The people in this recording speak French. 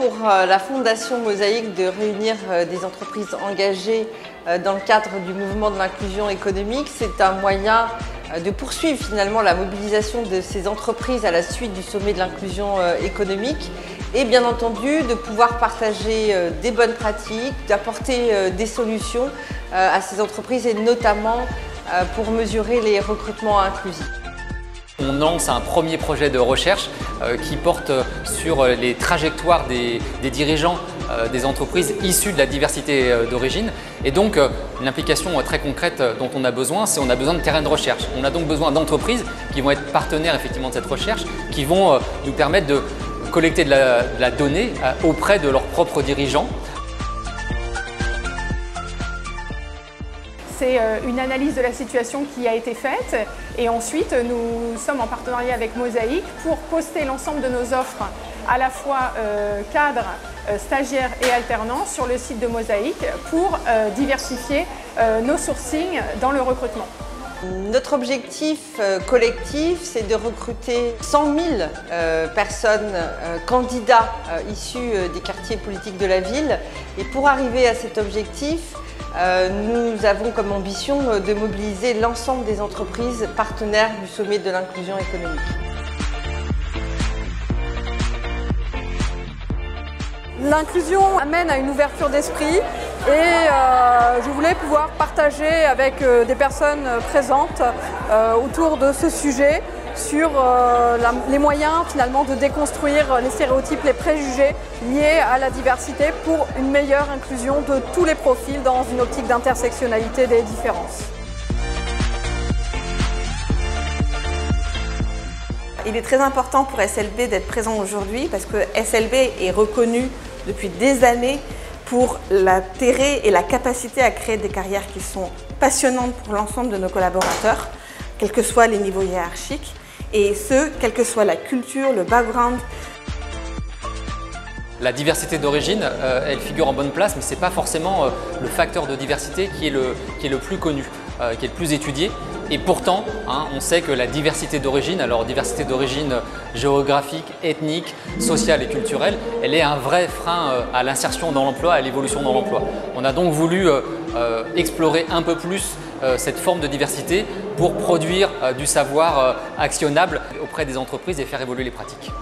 pour la Fondation Mosaïque de réunir des entreprises engagées dans le cadre du mouvement de l'inclusion économique. C'est un moyen de poursuivre finalement la mobilisation de ces entreprises à la suite du sommet de l'inclusion économique et bien entendu de pouvoir partager des bonnes pratiques, d'apporter des solutions à ces entreprises et notamment pour mesurer les recrutements inclusifs. On lance un premier projet de recherche qui porte sur les trajectoires des dirigeants des entreprises issues de la diversité d'origine. Et donc l'implication très concrète dont on a besoin, c'est qu'on a besoin de terrains de recherche. On a donc besoin d'entreprises qui vont être partenaires effectivement de cette recherche, qui vont nous permettre de collecter de la donnée auprès de leurs propres dirigeants. C'est une analyse de la situation qui a été faite et ensuite nous sommes en partenariat avec Mosaïque pour poster l'ensemble de nos offres à la fois cadres, stagiaires et alternants sur le site de Mosaïque pour diversifier nos sourcings dans le recrutement. Notre objectif collectif, c'est de recruter 100 000 personnes, candidats issus des quartiers politiques de la ville. Et pour arriver à cet objectif, nous avons comme ambition de mobiliser l'ensemble des entreprises partenaires du sommet de l'inclusion économique. L'inclusion amène à une ouverture d'esprit et je voulais pouvoir partager avec des personnes présentes autour de ce sujet sur les moyens finalement de déconstruire les stéréotypes, les préjugés liés à la diversité pour une meilleure inclusion de tous les profils dans une optique d'intersectionnalité des différences. Il est très important pour SLB d'être présent aujourd'hui parce que SLB est reconnu depuis des années pour l'intérêt et la capacité à créer des carrières qui sont passionnantes pour l'ensemble de nos collaborateurs, quels que soient les niveaux hiérarchiques, et ce, quelle que soit la culture, le background. La diversité d'origine, elle figure en bonne place, mais ce n'est pas forcément le facteur de diversité qui est le plus connu, qui est le plus étudié. Et pourtant, on sait que la diversité d'origine, alors diversité d'origine géographique, ethnique, sociale et culturelle, elle est un vrai frein à l'insertion dans l'emploi, à l'évolution dans l'emploi. On a donc voulu explorer un peu plus cette forme de diversité pour produire du savoir actionnable auprès des entreprises et faire évoluer les pratiques.